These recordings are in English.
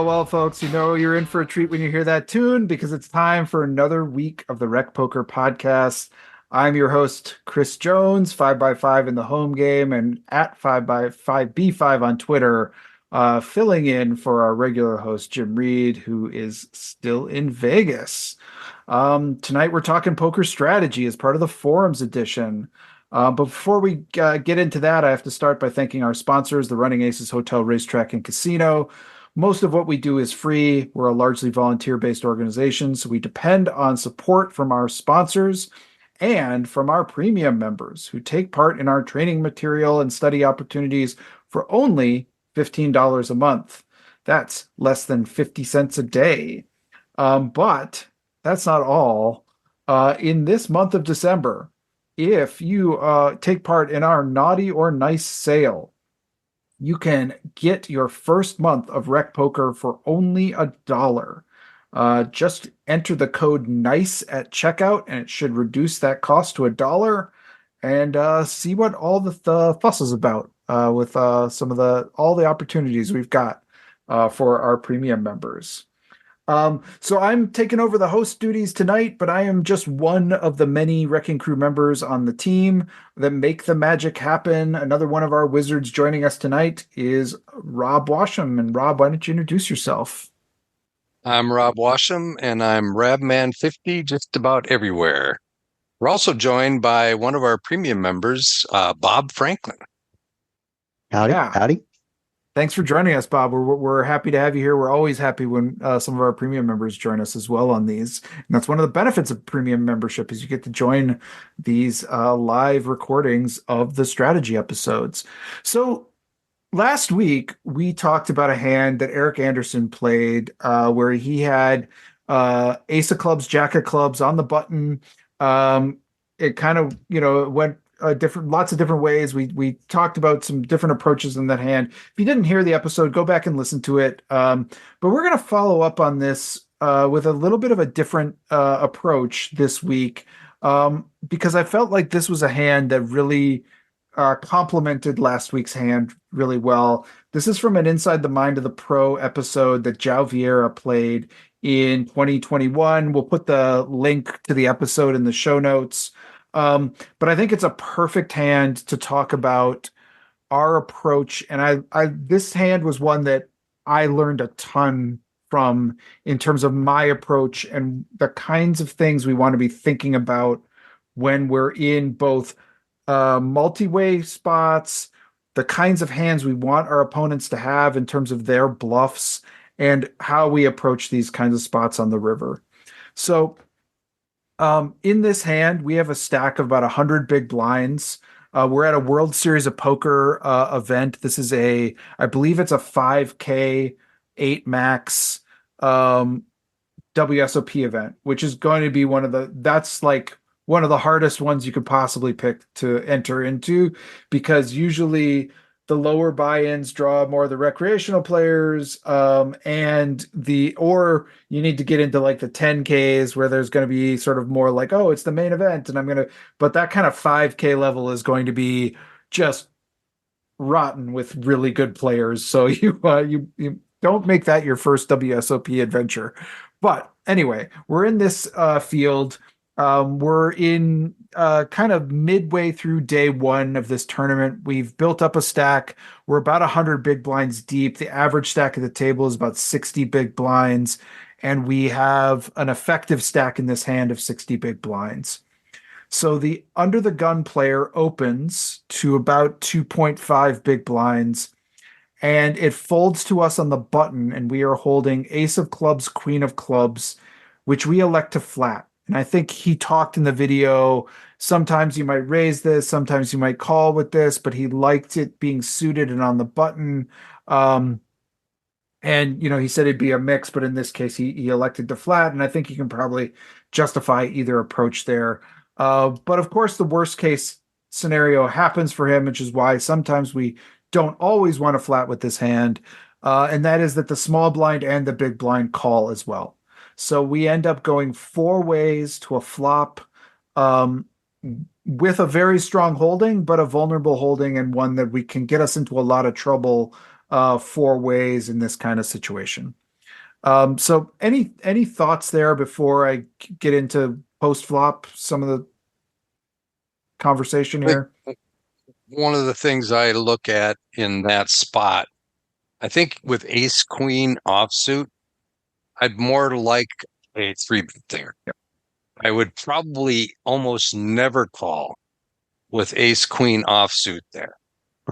Well, folks, you know you're in for a treat when you hear that tune because it's time for another week of the Rec Poker Podcast. I'm your host, Chris Jones, 5x5 in the home game and at 5x5B5 on Twitter, filling in for our regular host, Jim Reed, who is still in Vegas. Tonight we're talking poker strategy as part of the Forums edition. But before we get into that, I have to start by thanking our sponsors, the Running Aces Hotel, Racetrack, and Casino. Most of what we do is free. We're a largely volunteer-based organization, so we depend on support from our sponsors and from our premium members who take part in our training material and study opportunities for only $15 a month. That's less than 50 cents a day. But that's not all. In this month of December, if you take part in our Naughty or Nice sale, you can get your first month of Rec Poker for only $1. Just enter the code NICE at checkout, and it should reduce that cost to $1. And see what all the fuss is about with some of all the opportunities we've got for our premium members. So I'm taking over the host duties tonight, but I am just one of the many Wrecking Crew members on the team that make the magic happen. Another one of our wizards joining us tonight is Rob Washam. And Rob, why don't you introduce yourself? I'm Rob Washam, and I'm Rabman50 just about everywhere. We're also joined by one of our premium members, Bob Franklin. Howdy, Yeah. howdy. Thanks for joining us, Bob. We're happy to have you here. We're always happy when some of our premium members join us as well on these. And that's one of the benefits of premium membership is you get to join these live recordings of the strategy episodes. So last week, we talked about a hand that Eric Anderson played where he had ace of clubs, jack of clubs on the button. It kind of, went lots of different ways. We talked about some different approaches in that hand. If you didn't hear the episode, go back and listen to it. But we're going to follow up on this with a little bit of a different approach this week because I felt like this was a hand that really complemented last week's hand really well. This is from an Inside the Mind of the Pro episode that Joao Vieira played in 2021. We'll put the link to the episode in the show notes. But I think it's a perfect hand to talk about our approach. And this hand was one that I learned a ton from in terms of my approach and the kinds of things we want to be thinking about when we're in both multi-way spots, the kinds of hands we want our opponents to have in terms of their bluffs, and how we approach these kinds of spots on the river. So in this hand, we have a stack of about 100 big blinds. We're at a World Series of Poker event. This is I believe it's a 5K 8 max WSOP event, which is going to be that's like one of the hardest ones you could possibly pick to enter into, because usually the lower buy-ins draw more of the recreational players, or you need to get into like the 10Ks where there's going to be sort of more like, oh, it's the main event, but that kind of 5K level is going to be just rotten with really good players. So you don't make that your first WSOP adventure. But anyway, we're in this field. We're in kind of midway through day one of this tournament. We've built up a stack. We're about 100 big blinds deep. The average stack at the table is about 60 big blinds. And we have an effective stack in this hand of 60 big blinds. So the under the gun player opens to about 2.5 big blinds. And it folds to us on the button. And we are holding ace of clubs, queen of clubs, which we elect to flat. And I think he talked in the video, sometimes you might raise this, sometimes you might call with this, but he liked it being suited and on the button. And, he said it'd be a mix, but in this case, he elected to flat. And I think you can probably justify either approach there. But of course, the worst case scenario happens for him, which is why sometimes we don't always want to flat with this hand. And that is that the small blind and the big blind call as well. So we end up going four ways to a flop, um, with a very strong holding, but a vulnerable holding and one that we can get us into a lot of trouble four ways in this kind of situation. So any thoughts there before I get into post flop some of the conversation I think here? one of the things I look at in that spot, I think with ace queen offsuit, I'd more like a three bet there. I would probably almost never call with ace queen offsuit there.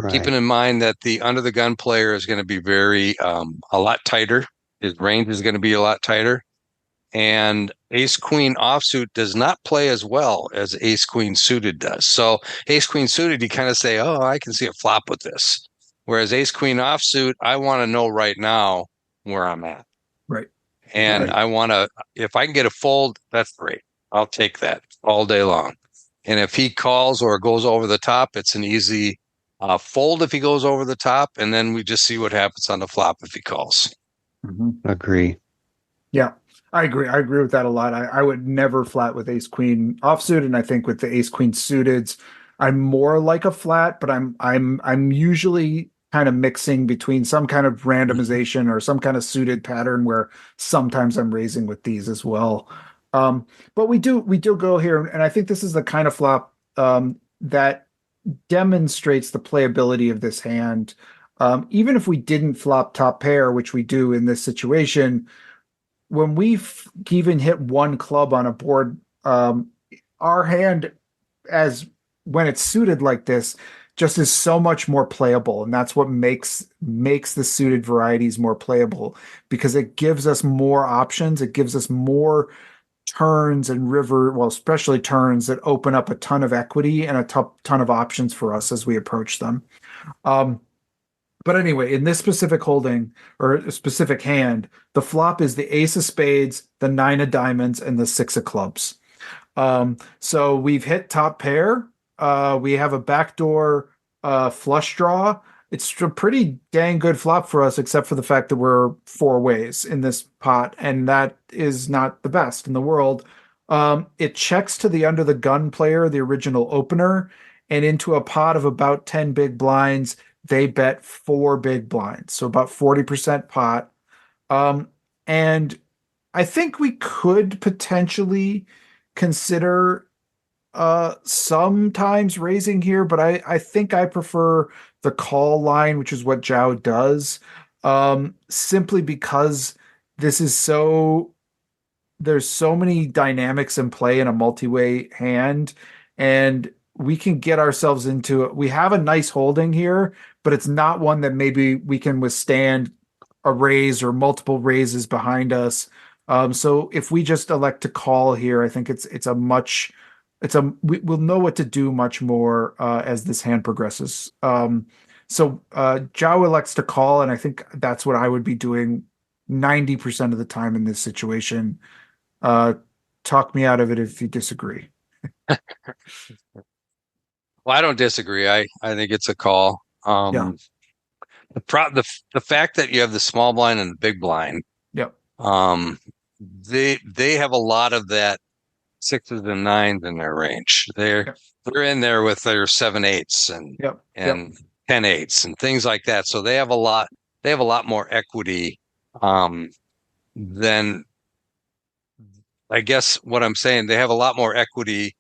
Keeping Right. in mind that the under the gun player is going to be very a lot tighter. His range is going to be a lot tighter. And ace queen offsuit does not play as well as ace queen suited does. So ace queen suited, you kind of say, oh, I can see a flop with this. Whereas ace queen offsuit, I want to know right now where I'm at. Right. And Right. I want to, if I can get a fold, that's great. I'll take that all day long. And if he calls or goes over the top, it's an easy fold if he goes over the top. And then we just see what happens on the flop if he calls. Mhm. Agree. Yeah, I agree. I agree with that a lot. I would never flat with ace queen offsuit, and I think with the ace queen suited, I'm more like a flat, but I'm usually kind of mixing between some kind of randomization or some kind of suited pattern where sometimes I'm raising with these as well. But we do go here, and I think this is the kind of flop that demonstrates the playability of this hand. Even if we didn't flop top pair, which we do in this situation, when we even hit one club on a board, our hand, as when it's suited like this, just is so much more playable, and that's what makes the suited varieties more playable because it gives us more options. It gives us more turns and well, especially turns that open up a ton of equity and a ton of options for us as we approach them. Um, but anyway, in this specific holding or a specific hand, the flop is the ace of spades, the nine of diamonds, and the six of clubs. So we've hit top pair. We have a backdoor flush draw. It's a pretty dang good flop for us, except for the fact that we're four ways in this pot, and that is not the best in the world. It checks to the under the gun player, the original opener, and into a pot of about 10 big blinds, they bet four big blinds, so about 40% pot. Um, and I think we could potentially consider sometimes raising here, but I think I prefer the call line, which is what Joao does, simply because this is there's so many dynamics in play in a multi-way hand, and we can get ourselves into it. We have a nice holding here, but it's not one that maybe we can withstand a raise or multiple raises behind us. So if we just elect to call here, I think we'll know what to do much more as this hand progresses. So Joao elects to call, and I think that's what I would be doing 90% of the time in this situation. Uh, Talk me out of it if you disagree. Well, I don't disagree. I think it's a call. Yeah. The fact that you have the small blind and the big blind, Yep. um, they have a lot of that sixes and nines in their range. Yep. They're in there with their seven eights Yep. Yep. and 10 eights and things like that. So they have a lot. They have a lot more equity than I guess what I'm saying. They have a lot more equity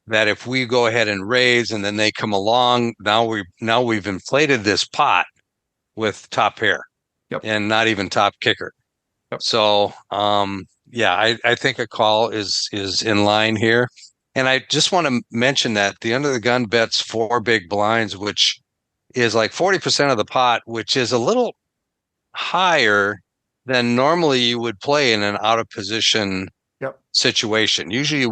that if we go ahead and raise and then they come along, now we've inflated this pot with top pair Yep. and not even top kicker. Yep. So yeah, I think a call is in line here. And I just want to mention that the under the gun bets four big blinds, which is like 40% of the pot, which is a little higher than normally you would play in an out of position Yep. situation. Usually you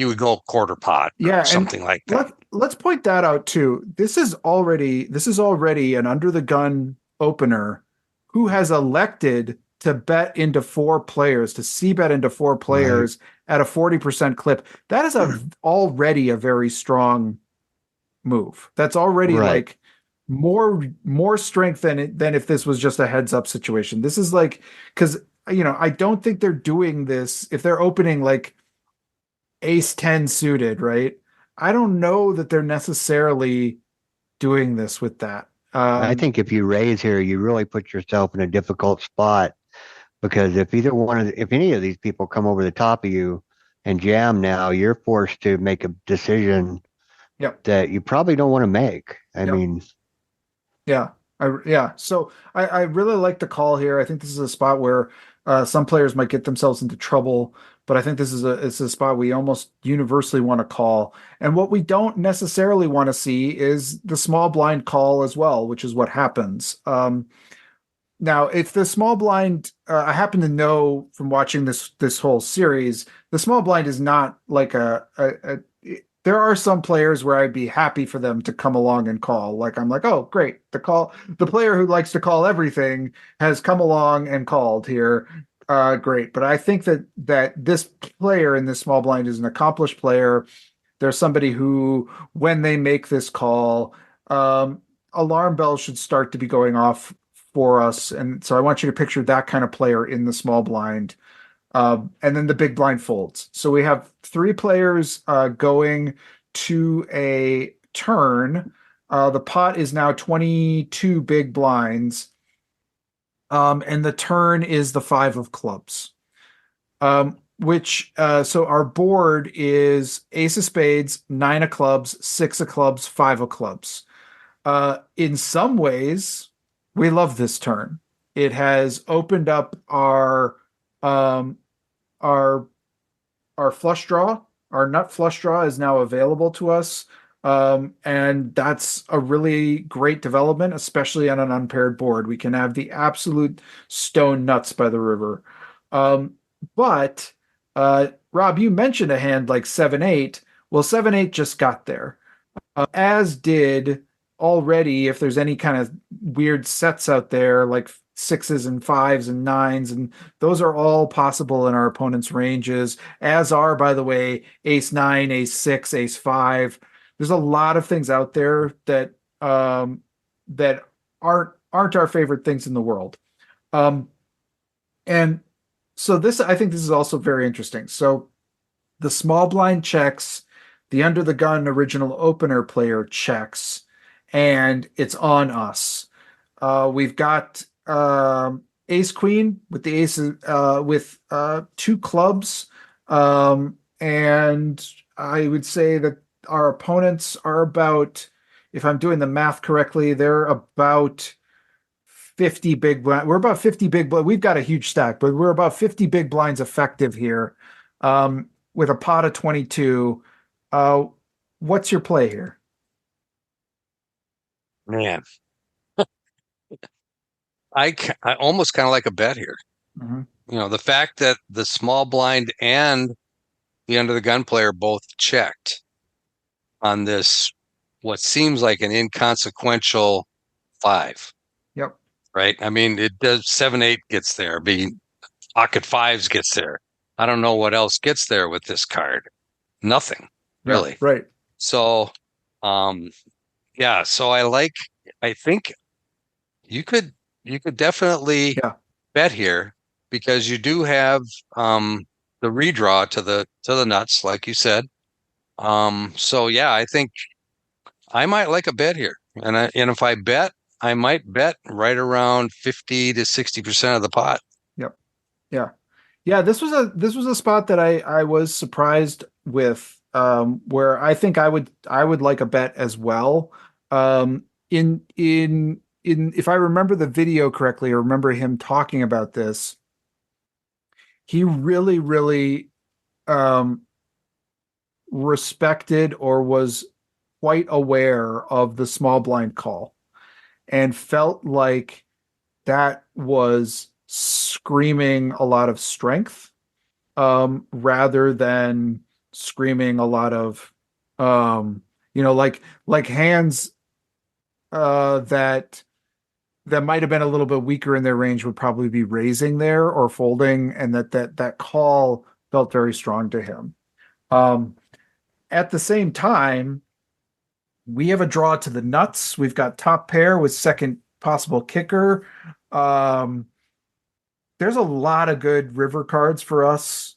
would go quarter pot or Yeah, and something like that. let's point that out too. This is already an under the gun opener who has elected to bet into four players, to C bet into four Right. players at a 40% clip. That is already a very strong move. That's already Right. like more strength than if this was just a heads up situation. This is like because I don't think they're doing this if they're opening like ace 10 suited, right? I don't know that they're necessarily doing this with that. I think if you raise here, you really put yourself in a difficult spot because if any of these people come over the top of you and jam now, you're forced to make a decision Yep. that you probably don't want to make. I Yep. mean, Yeah. Yeah. So I really like the call here. I think this is a spot where some players might get themselves into trouble, but I think it's a spot we almost universally want to call. And what we don't necessarily want to see is the small blind call as well, which is what happens. Now, if the small blind, I happen to know from watching this whole series, the small blind is not like there are some players where I'd be happy for them to come along and call. Like I'm like, oh, great, the player who likes to call everything has come along and called here. Great. But I think that this player in this small blind is an accomplished player. There's somebody who, when they make this call, alarm bells should start to be going off for us. And so I want you to picture that kind of player in the small blind. And then the big blind folds. So we have three players going to a turn. The pot is now 22 big blinds. And the turn is the five of clubs. So our board is ace of spades, nine of clubs, six of clubs, five of clubs. In some ways, we love this turn. It has opened up um, our our flush draw, our nut flush draw is now available to us. And that's a really great development, especially on an unpaired board. We can have the absolute stone nuts by the river. Um, but Rob, you mentioned a hand like 7-8. Well, 7-8 just got there, as did already, if there's any kind of weird sets out there, like sixes and fives and nines, and those are all possible in our opponent's ranges, as are, by the way, ace nine, ace six, ace five. There's a lot of things out there that aren't our favorite things in the world. Um, and so I think this is also very interesting. So the small blind checks, the under the gun original opener player checks, and it's on us. We've got ace queen with the aces with two clubs, and I would say that our opponents are about, if I'm doing the math correctly, they're about 50 big blind. We're about 50 big blind. We've got a huge stack, but we're about 50 big blinds effective here, with a pot of 22. Uh, what's your play here? Man, I almost kind of like a bet here. Mm-hmm. The fact that the small blind and the under the gun player both checked on this, what seems like an inconsequential five, Yep. right? I mean, it does 7-8 gets there. Pocket fives gets there. I don't know what else gets there with this card. Nothing, Yeah. really. Right. So, um, yeah. So I think you could definitely Yeah. bet here because you do have the redraw to the nuts, like you said. So yeah, I think I might like a bet here, and if I bet, I might bet right around 50 to 60% of the pot. Yep. Yeah. Yeah. This was a spot that I was surprised with, where I think I would like a bet as well. In if I remember the video correctly, or remember him talking about this, he really, really um respected or was quite aware of the small blind call and felt like that was screaming a lot of strength, rather than screaming a lot of, like hands that might have been a little bit weaker in their range would probably be raising there or folding, and that call felt very strong to him. Um, at the same time, we have a draw to the nuts. We've got top pair with second possible kicker. Um, there's a lot of good river cards for us.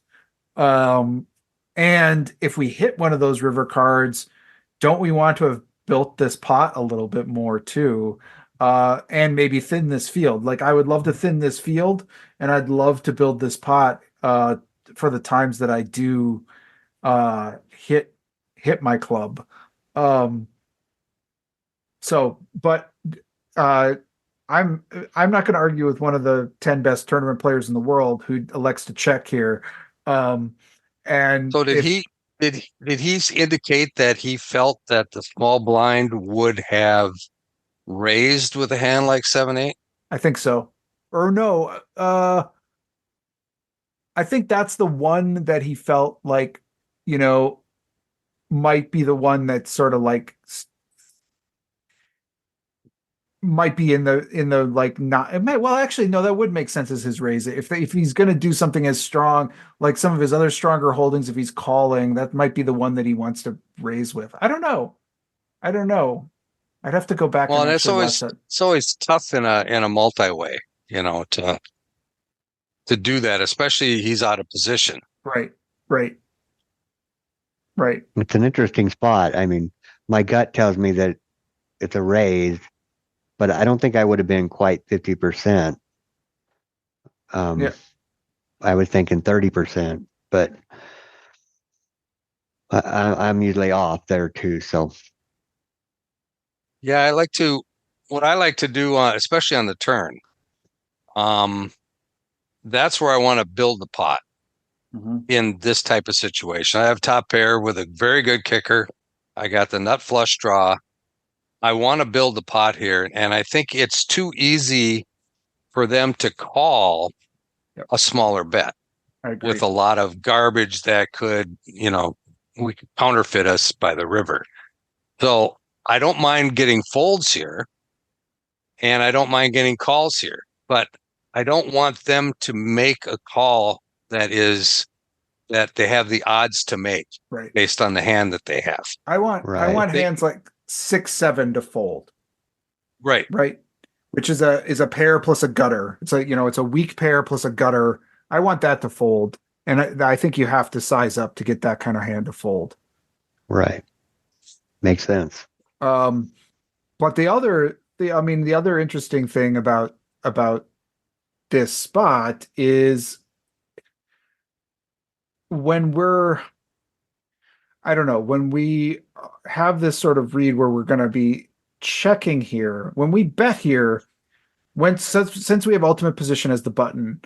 Um, and if we hit one of those river cards, don't we want to have built this pot a little bit more too? And maybe thin this field. Like I would love to thin this field, and I'd love to build this pot for the times that I do hit my club. Um, but uh, I'm I'm not going to argue with one of the 10 best tournament players in the world who elects to check here. Um, and So did if he did he indicate that he felt that the small blind would have raised with a hand like 7-8? I think so, or no, I think that's the one that he felt like, you know, might be the one that sort of like might be in the like not it might well actually no that would make sense as his raise if he's going to do something as strong like some of his other stronger holdings if he's calling that might be the one that he wants to raise with. I don't know. I'd have to go back Well, and and actually watch that. it's always tough in a multi-way, to do that, especially he's out of position. Right, right, right. It's an interesting spot. I mean, my gut tells me that it's a raise, but I don't think I would have been quite 50%. Um, Yeah, I was thinking 30%, but I'm usually off there too. So, Yeah, what I like to do, especially on the turn, um, that's where I want to build the pot hmm, in this type of situation. I have top pair with a very good kicker. I got the nut flush draw. I want to build the pot here, and I think it's too easy for them to call yep, a smaller bet I with agree. a lot of garbage that could, we could counterfeit us by the river. So I don't mind getting folds here, and I don't mind getting calls here, but I don't want them to make a call that is that they have the odds to make Right. based on the hand that they have. I right, If want they hands like 6-7 to fold, right, right? Which is a pair plus a gutter. It's a it's a weak pair plus a gutter. I want that to fold, and I think you have to size up to get that kind of hand to fold. right. Makes sense. Um, but the other interesting thing about this spot is when we're I don't know, when we have this sort of read where we're going to be checking here, when we bet here, since we have ultimate position as the button,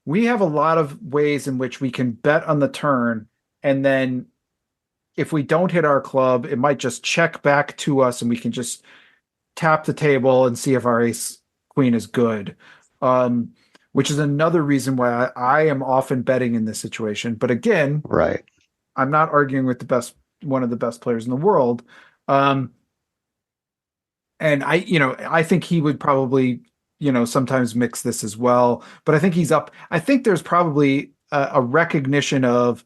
we have a lot of ways in which we can bet on the turn, and then if we don't hit our club, it might just check back to us, and we can just tap the table and see if our ace queen is good. Um, which is another reason why I am often betting in this situation. But again, Right. I'm not arguing with one of the best players in the world. Um, and I think he would probably, sometimes mix this as well. But I think he's up. I think there's probably a recognition of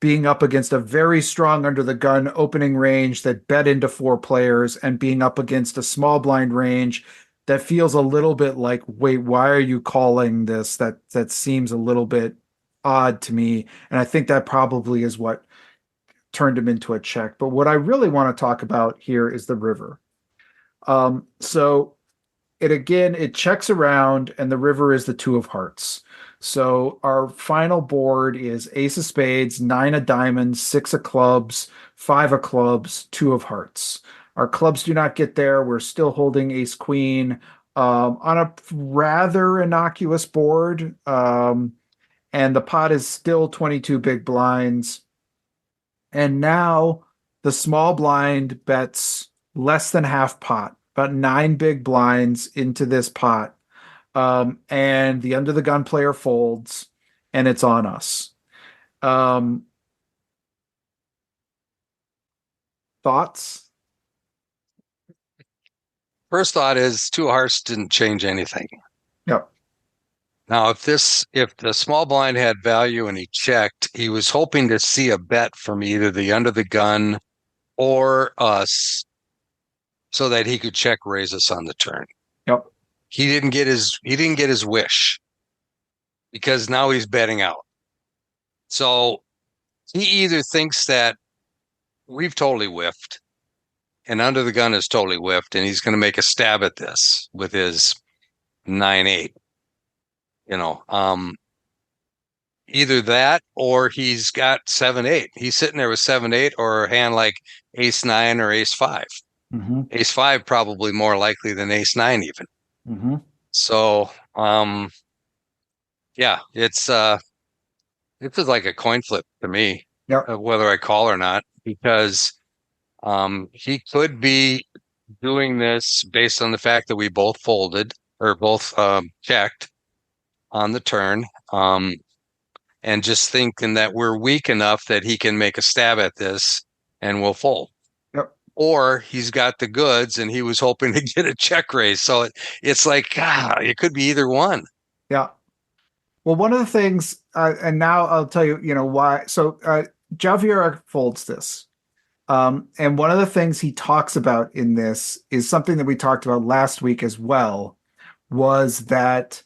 being up against a very strong under the gun opening range that bet into four players and being up against a small blind range that feels a little bit like, wait, why are you calling this? That seems a little bit odd to me. And I think that probably is what turned him into a check. But what I really want to talk about here is the river. So it checks around, and the river is the two of hearts. So our final board is ace of spades, nine of diamonds, six of clubs, five of clubs, two of hearts. Our clubs do not get there. We're still holding ace queen on a rather innocuous board. And the pot is still 22 big blinds. And now the small blind bets less than half pot, about nine big blinds into this pot. And the under the gun player folds, and it's on us. Um, Thoughts? first thought is two hearts didn't change anything. Yep. Now, if the small blind had value and he checked, he was hoping to see a bet from either the under the gun or us so that he could check raise us on the turn. Yep. He didn't get his wish. because now he's betting out. So he either thinks that we've totally whiffed and under the gun is totally whiffed, and he's going to make a stab at this with his 9-8. You know, either that or he's got 7-8. He's sitting there with 7-8 or a hand like ace-9 or ace-5. Mm-hmm. Ace-5 probably more likely than ace-9 even. Mm-hmm. So, yeah, it's this is like a coin flip to me, Yep. whether I call or not, because he could be doing this based on the fact that we both folded or both checked on the turn, and just thinking that we're weak enough that he can make a stab at this and we'll fold. Yep. Or he's got the goods and he was hoping to get a check raise. So it's like, it could be either one. Yeah. Well, one of the things, and now I'll tell you, why. So, Joao Vieira folds this. And one of the things he talks about in this is something that we talked about last week as well, was that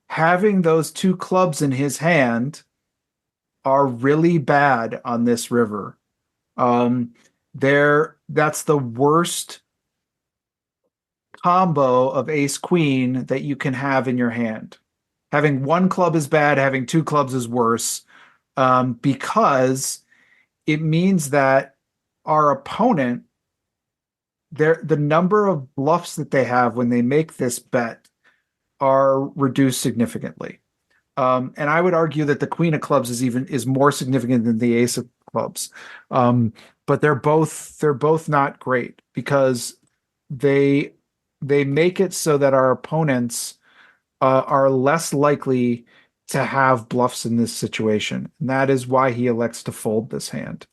having those two clubs in his hand are really bad on this river. That's the worst combo of ace queen that you can have in your hand. Having one club is bad, having two clubs is worse, because it means that our opponent, the number of bluffs that they have when they make this bet are reduced significantly. And I would argue that the queen of clubs is more significant than the ace of clubs. But they're both not great because they make it so that our opponents are less likely to have bluffs in this situation. And that is why he elects to fold this hand.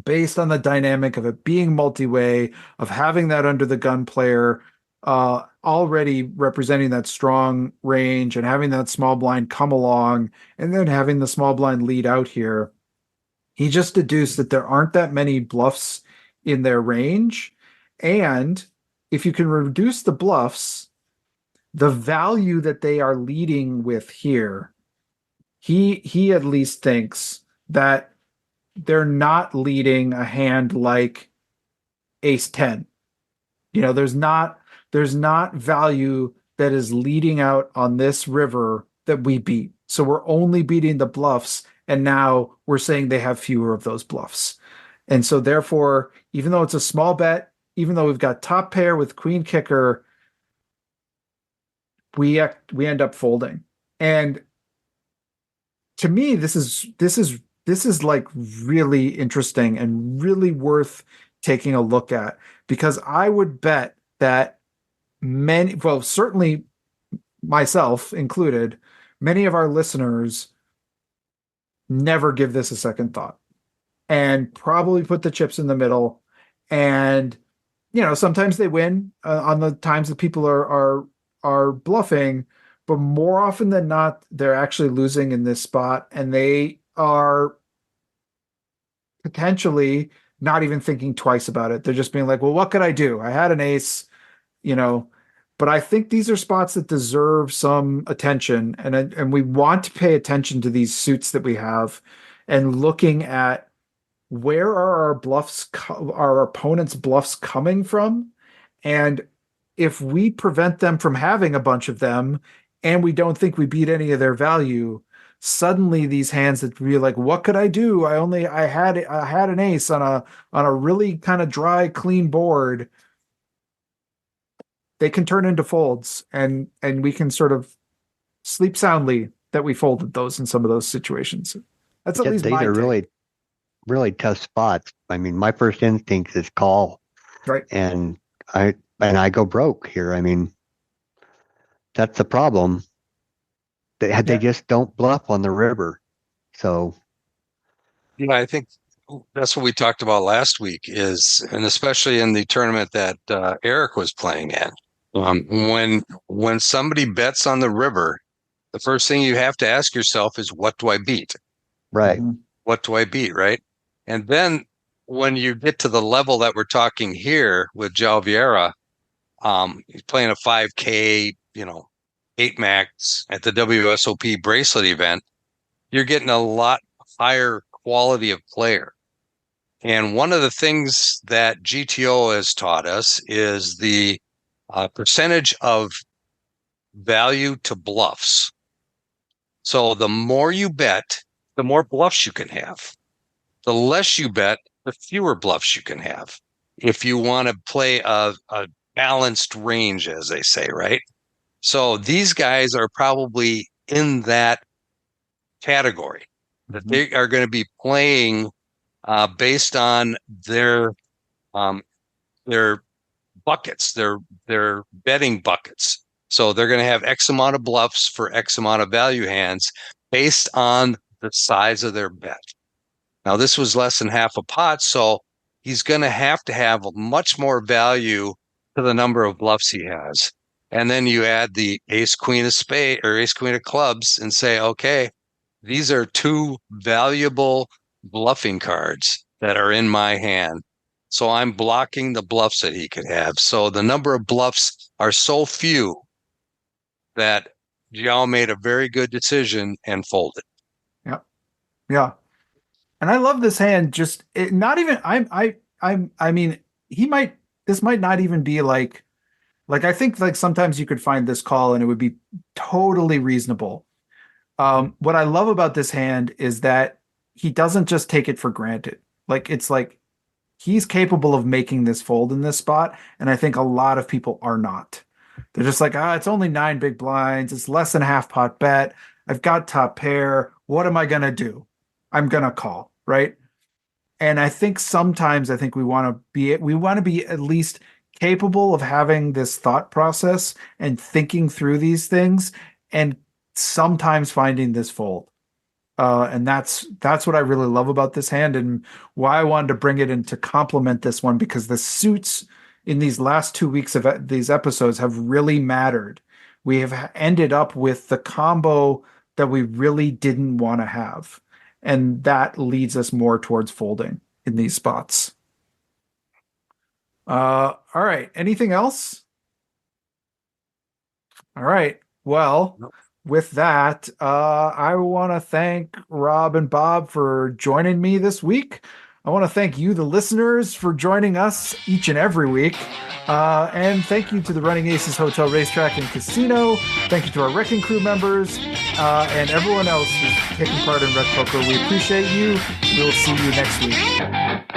Based on the dynamic of it being multi-way, of having that under the gun player already representing that strong range and having that small blind come along and then having the small blind lead out here, he just deduced that there aren't that many bluffs in their range. And if you can reduce the bluffs, the value that they are leading with here, he at least thinks that they're not leading a hand like ace 10. There's not value that is leading out on this river that we beat. So we're only beating the bluffs, and now we're saying they have fewer of those bluffs. And so therefore, even though it's a small bet, even though we've got top pair with queen kicker, we end up folding. And to me, this is like really interesting and really worth taking a look at, because I would bet that certainly myself included, many of our listeners never give this a second thought and probably put the chips in the middle. And, sometimes they win on the times that people are bluffing, but more often than not, they're actually losing in this spot, and they are potentially not even thinking twice about it. They're just being like, well, what could I do? I had an ace, but I think these are spots that deserve some attention. And we want to pay attention to these suits that we have and looking at where are our bluffs, our opponent's bluffs coming from. And if we prevent them from having a bunch of them and we don't think we beat any of their value, suddenly these hands that be like, what could I do? I had an ace on a really kind of dry, clean board. They can turn into folds, and we can sort of sleep soundly that we folded those in some of those situations. That's at least These my are take. really, really tough spots. I mean, my first instinct is call, Right. and I go broke here. I mean, that's the problem. They just don't bluff on the river. So I think that's what we talked about last week and especially in the tournament that Eric was playing in. When somebody bets on the river, the first thing you have to ask yourself is, what do I beat? right. Mm-hmm. What do I beat? Right. And then when you get to the level that we're talking here with Joao Vieira, he's playing a 5K, 8 max at the WSOP bracelet event, you're getting a lot higher quality of player. And one of the things that GTO has taught us is the percentage of value to bluffs. So the more you bet, the more bluffs you can have. The less you bet, the fewer bluffs you can have. If you want to play a balanced range, as they say, right? So these guys are probably in that category, that they are going to be playing based on um, their buckets, their betting buckets. So they're going to have X amount of bluffs for X amount of value hands based on the size of their bet. Now, this was less than half a pot, so he's going to have much more value to the number of bluffs he has. And then you add the ace queen of spade or ace queen of clubs and say, okay, these are two valuable bluffing cards that are in my hand. So I'm blocking the bluffs that he could have. So the number of bluffs are so few that Joao made a very good decision and folded. Yeah. Yeah. And I love this hand. Just not even. I mean, this might not even be like. I think like sometimes you could find this call and it would be totally reasonable. What I love about this hand is that he doesn't just take it for granted. It's like he's capable of making this fold in this spot, and I think a lot of people are not. They're just like, it's only 9 big blinds. It's less than a half pot bet. I've got top pair. What am I gonna do? I'm gonna call, right? And I think sometimes we want to be at least capable of having this thought process and thinking through these things and sometimes finding this fold. And that's what I really love about this hand and why I wanted to bring it in to complement this one, because the suits in these last 2 weeks of these episodes have really mattered. We have ended up with the combo that we really didn't want to have. And that leads us more towards folding in these spots. All right. Anything else? All right. Well, with that, I want to thank Rob and Bob for joining me this week. I want to thank you, the listeners, for joining us each and every week. And thank you to the Running Aces Hotel, Racetrack, and Casino. Thank you to our Wrecking Crew members and everyone else who's taking part in Red Poker. We appreciate you. We'll see you next week.